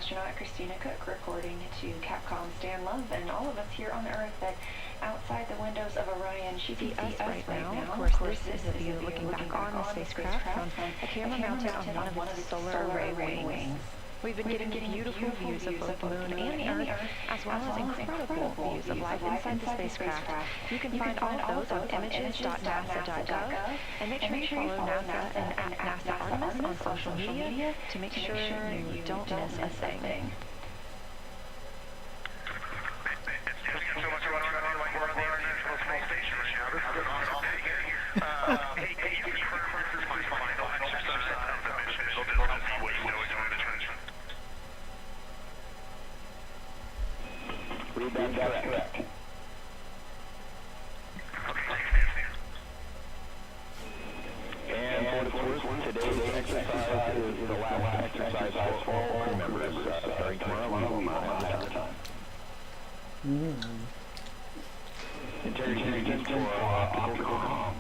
astronaut Christina Cook reporting to Capcom Stan Love and all of us here on the Earth that outside the windows of Orion, she can see us right now. Of course, this is a view looking back on the spacecraft from a camera mounted on one of its solar array wings. We've been getting beautiful views of both the moon and the Earth, as well as incredible views of life inside the spacecraft. You can find all of those on images.nasa.gov, and make sure you follow NASA and NASA Artemis on social media to make sure you don't miss a thing. Read that correct. And for the first, today's exercise is the last exercise for all crew members. Starting tomorrow, we will not have time. Integrity for optical comm.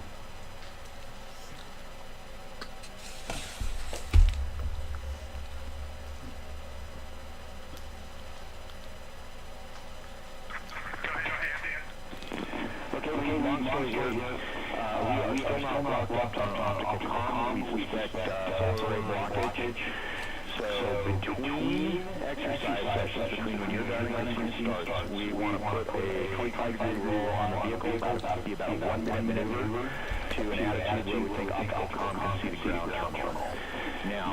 Long story here, we are still not locked up on optical comm. We suspect solar array blockage. So between exercise sessions, between when your diving lesson starts, we want to put a 25-degree roll on the vehicle. That would be about a 1 minute maneuver to an attitude where we think optical comm can see the ground terminal. Now,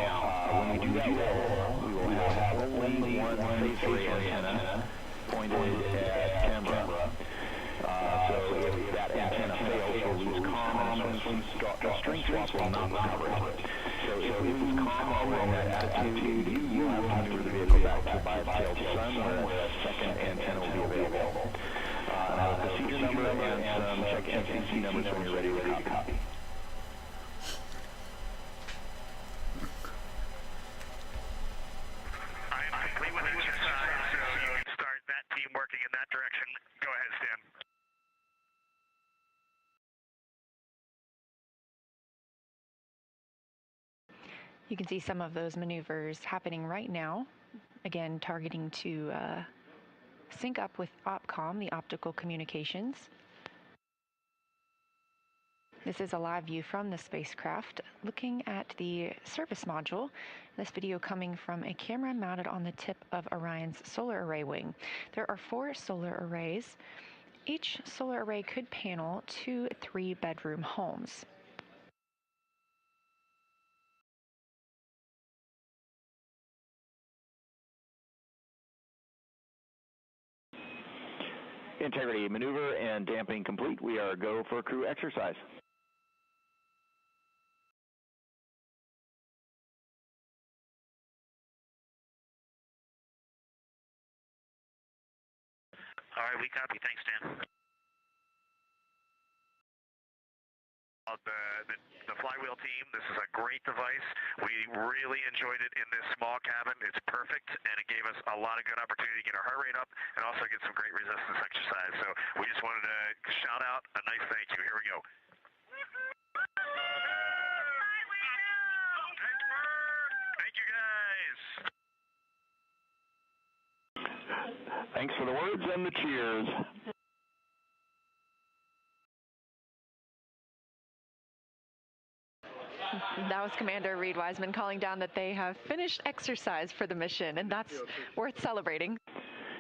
when we do that roll, we will have only one phase array antenna pointed at camera. So if that antenna fails, we'll lose comm, and a string swap will not recover it. So if we lose comm while we're in that attitude, you'll have to maneuver the vehicle back to by its tail to sun, where a second antenna will be available. Now, the procedure number and some check NCC numbers when you're ready to copy. I am complete with exercise, so you can start that team working in that direction. Go ahead, Stan. You can see some of those maneuvers happening right now, again targeting to sync up with OPCOM, the optical communications. This is a live view from the spacecraft looking at the service module. This video coming from a camera mounted on the tip of Orion's solar array wing. There are 4 solar arrays. Each solar array could panel 2 3-bedroom homes. Integrity maneuver and damping complete. We are go for crew exercise. All right, we copy. Thanks, Dan. The flywheel team, this is a great device. We really enjoyed it in this small cabin. It's perfect, and it gave us a lot of good opportunity to get our heart rate up and also get some great resistance exercise. So we just wanted to shout out a nice thank you. Here we go. Thank you, guys. Thanks for the words and the cheers. That was Commander Reed Wiseman calling down that they have finished exercise for the mission, and that's worth celebrating.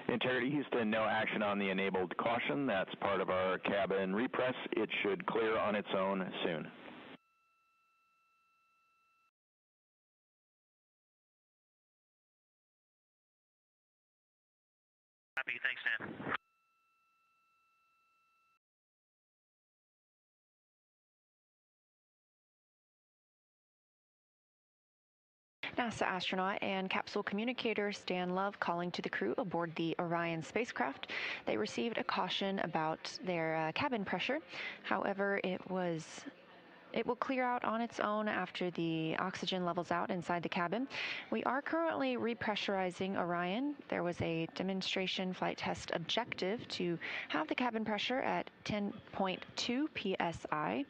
Integrity Houston, no action on the enabled caution. That's part of our cabin repress. It should clear on its own soon. Happy, thanks, Dan. NASA astronaut and capsule communicator Stan Love calling to the crew aboard the Orion spacecraft. They received a caution about their cabin pressure. However, it will clear out on its own after the oxygen levels out inside the cabin. We are currently repressurizing Orion. There was a demonstration flight test objective to have the cabin pressure at 10.2 psi.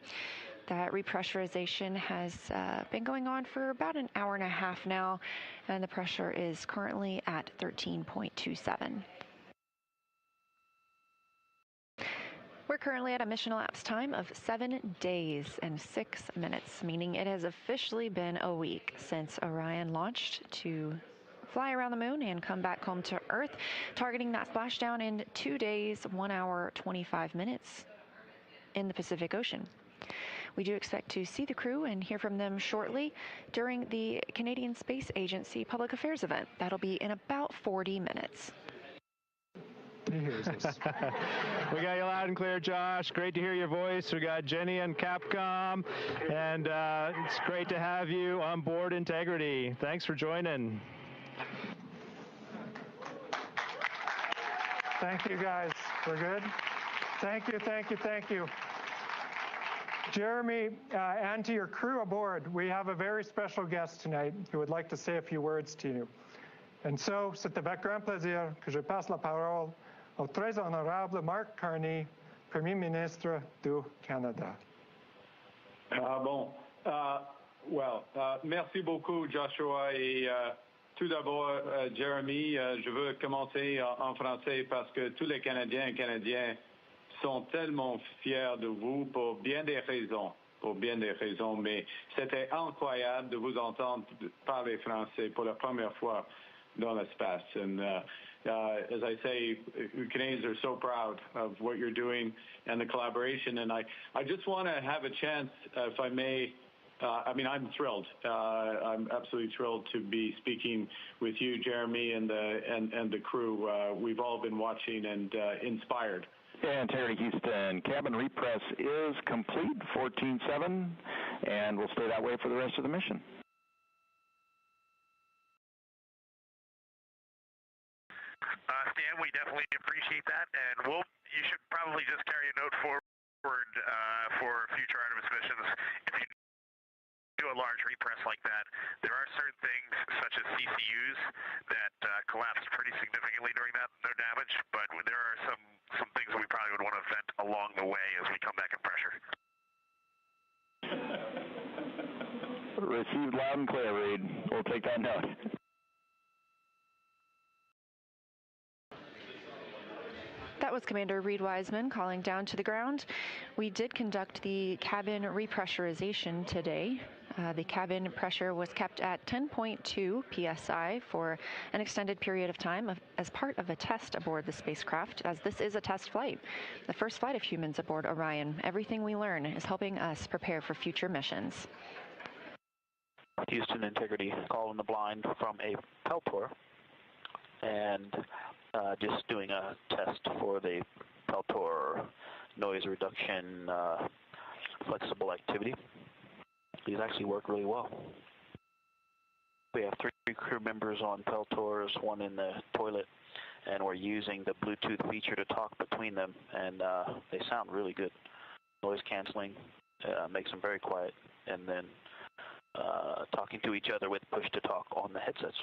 That repressurization has been going on for about an hour and a half now, and the pressure is currently at 13.27. We're currently at a mission elapsed time of 7 days and 6 minutes, meaning it has officially been a week since Orion launched to fly around the moon and come back home to Earth, targeting that splashdown in 2 days, 1 hour, 25 minutes in the Pacific Ocean. We do expect to see the crew and hear from them shortly during the Canadian Space Agency Public Affairs event. That'll be in about 40 minutes. He hears us. We got you loud and clear, Josh. Great to hear your voice. We got Jenny and Capcom, and it's great to have you on board Integrity. Thanks for joining. Thank you, guys. We're good? Thank you, thank you, thank you. Jeremy, and to your crew aboard, we have a very special guest tonight who would like to say a few words to you. And so, c'est avec grand plaisir que je passe la parole au très honorable Mark Carney, Premier ministre du Canada. Merci beaucoup, Joshua. Et tout d'abord, Jeremy, je veux commencer en français parce que tous les Canadiens et Canadiennes sont tellement fiers de vous pour bien des raisons, mais c'était incroyable de vous entendre parler français pour la première fois dans l'espace. And as I say, Canadians are so proud of what you're doing and the collaboration. And I just want to have a chance, if I may, I'm thrilled. I'm absolutely thrilled to be speaking with you, Jeremy, and the crew. We've all been watching and inspired. Yeah, Integrity Houston, cabin repress is complete, 14-7, and we'll stay that way for the rest of the mission. Stan, we definitely appreciate that, and you should probably just carry a note forward for future Artemis missions. If you do a large repress like that, there are certain things such as CCUs that collapse pretty significantly during that, no damage, but there are some things that we probably would want to vent along the way as we come back in pressure. Received loud and clear, Reed. We'll take that note. That was Commander Reed Wiseman calling down to the ground. We did conduct the cabin repressurization today. The cabin pressure was kept at 10.2 psi for an extended period of time as part of a test aboard the spacecraft, as this is a test flight, the first flight of humans aboard Orion. Everything we learn is helping us prepare for future missions. Houston Integrity, calling the blind from a Peltor, and just doing a test for the Peltor noise reduction flexible activity. These actually work really well. We have 3 crew members on Peltors, 1 in the toilet, and we're using the Bluetooth feature to talk between them, and they sound really good. Noise canceling makes them very quiet, and then talking to each other with push to talk on the headsets.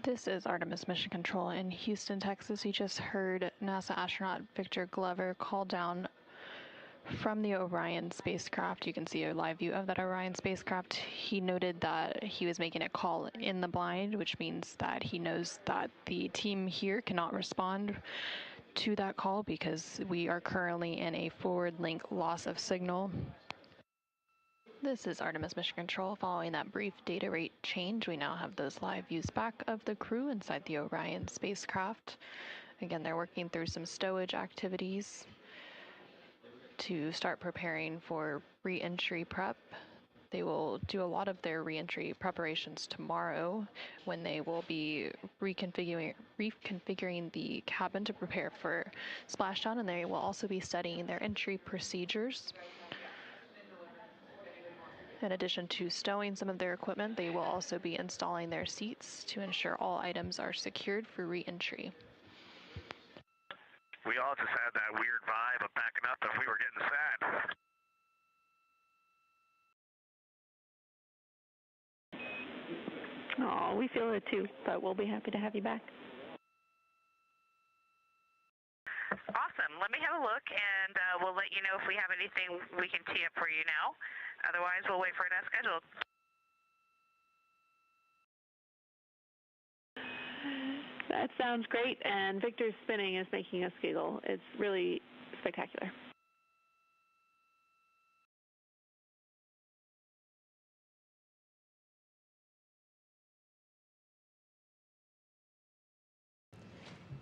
This is Artemis Mission Control in Houston, Texas. You just heard NASA astronaut Victor Glover call down from the Orion spacecraft. You can see a live view of that Orion spacecraft. He noted that he was making a call in the blind, which means that he knows that the team here cannot respond to that call because we are currently in a forward link loss of signal. This is Artemis Mission Control. Following that brief data rate change, we now have those live views back of the crew inside the Orion spacecraft. Again, they're working through some stowage activities to start preparing for re-entry prep. They will do a lot of their re-entry preparations tomorrow when they will be reconfiguring the cabin to prepare for splashdown, and they will also be studying their entry procedures. In addition to stowing some of their equipment, they will also be installing their seats to ensure all items are secured for re-entry. We all just had that weird vibe of backing up and we were getting sad. Oh, we feel it too, but we'll be happy to have you back. Awesome. Let me have a look, and we'll let you know if we have anything we can tee up for you now. Otherwise, we'll wait for it as scheduled. That sounds great, and Victor's spinning is making us giggle. It's really spectacular.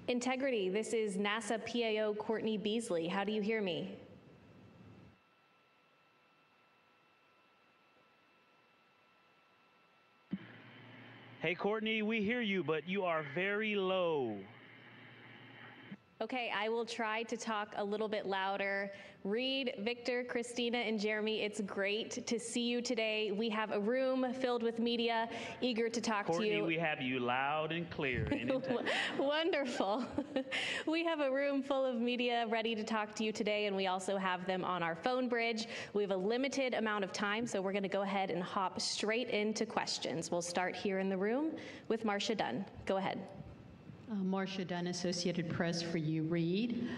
Integrity, this is NASA PAO Courtney Beasley. How do you hear me? Hey, Courtney, we hear you, but you are very low. Okay, I will try to talk a little bit louder. Reed, Victor, Christina, and Jeremy, it's great to see you today. We have a room filled with media eager to talk to you. Courtney, we have you loud and clear. Wonderful. We have a room full of media ready to talk to you today, and we also have them on our phone bridge. We have a limited amount of time, so we're going to go ahead and hop straight into questions. We'll start here in the room with Marcia Dunn. Go ahead. Marcia Dunn, Associated Press for you, Reed.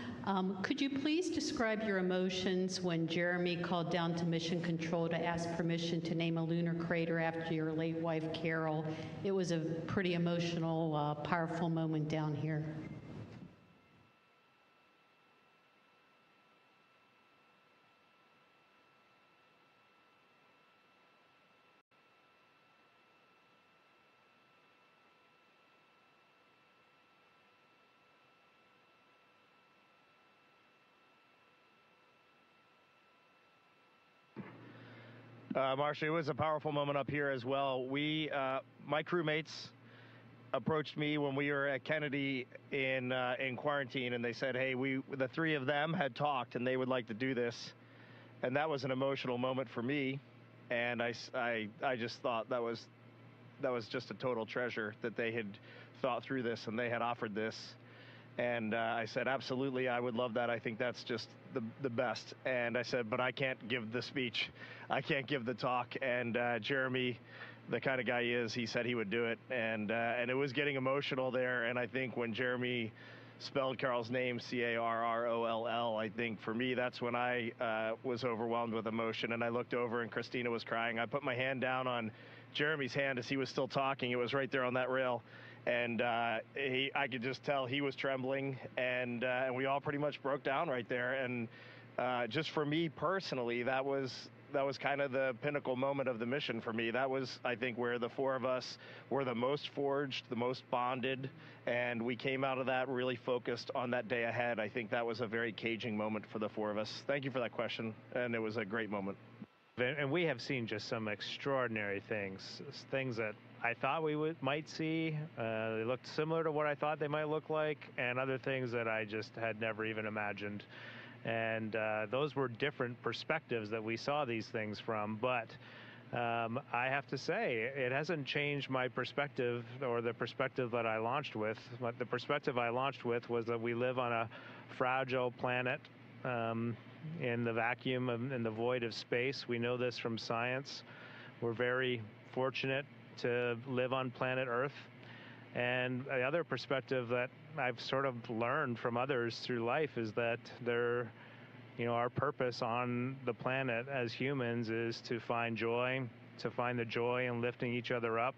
Could you please describe your emotions when Jeremy called down to Mission Control to ask permission to name a lunar crater after your late wife, Carol? It was a pretty emotional, powerful moment down here. Marcia, it was a powerful moment up here as well. My crewmates approached me when we were at Kennedy in quarantine, and they said, hey, the three of them had talked, and they would like to do this. And that was an emotional moment for me, and I just thought that was just a total treasure that they had thought through this, and they had offered this. And I said, absolutely, I would love that. I think that's just the best. And I said, but I can't give the speech. I can't give the talk. And Jeremy, the kind of guy he is, he said he would do it. And it was getting emotional there. And I think when Jeremy spelled Carol's name, Carroll, I think for me, that's when I was overwhelmed with emotion. And I looked over and Christina was crying. I put my hand down on Jeremy's hand as he was still talking. It was right there on that rail. And I could just tell he was trembling, and we all pretty much broke down right there. And just for me personally, that was kind of the pinnacle moment of the mission for me. That was, I think, where the four of us were the most forged, the most bonded, and we came out of that really focused on that day ahead. I think that was a very caging moment for the four of us. Thank you for that question, and it was a great moment. And we have seen just some extraordinary things that I thought we might see. They looked similar to what I thought they might look like, and other things that I just had never even imagined. And those were different perspectives that we saw these things from. But I have to say, it hasn't changed my perspective or the perspective that I launched with. The perspective I launched with was that we live on a fragile planet in the vacuum in the void of space. We know this from science. We're very fortunate to live on planet Earth. And the other perspective that I've sort of learned from others through life is that our purpose on the planet as humans is to find joy, to find the joy in lifting each other up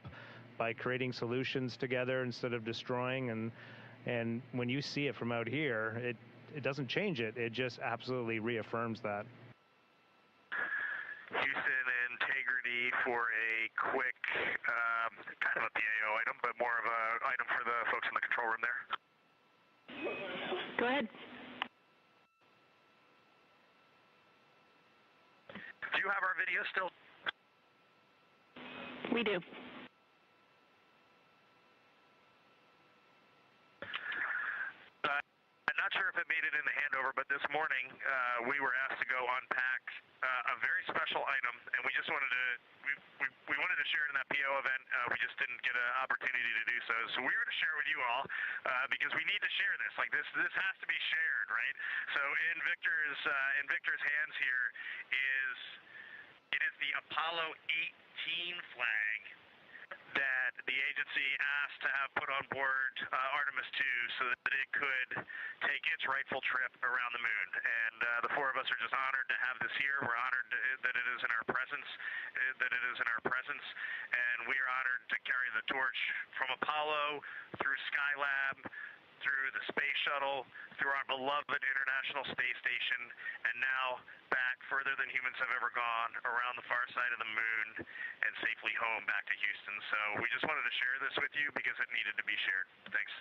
by creating solutions together instead of destroying. And when you see it from out here, it doesn't change it. It just absolutely reaffirms that. Houston, Integrity for a quick, kind of a PAO item, but more of an item for the folks in the control room there. Go ahead. Do you have our video still? We do. I'm not sure if it made it in the handover, but this morning we were asked to go unpack a very special item, and we just wanted to we wanted to share it in that PO event. We just didn't get an opportunity to do so. So we're going to share with you all because we need to share this. Like this has to be shared, right? So in Victor's hands here is the Apollo 18 flag that the agency asked to have put on board Artemis 2 so that it could take its rightful trip around the moon. And the four of us are just honored to have this here. We're honored that it is in our presence, and we are honored to carry the torch from Apollo through Skylab, through the space shuttle, through our beloved International Space Station, and now back further than humans have ever gone, around the far side of the moon, and safely home back to Houston. So we just wanted to share this with you because it needed to be shared. Thanks.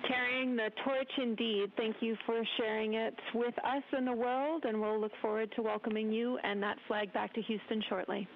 Carrying the torch indeed. Thank you for sharing it with us and the world, and we'll look forward to welcoming you and that flag back to Houston shortly.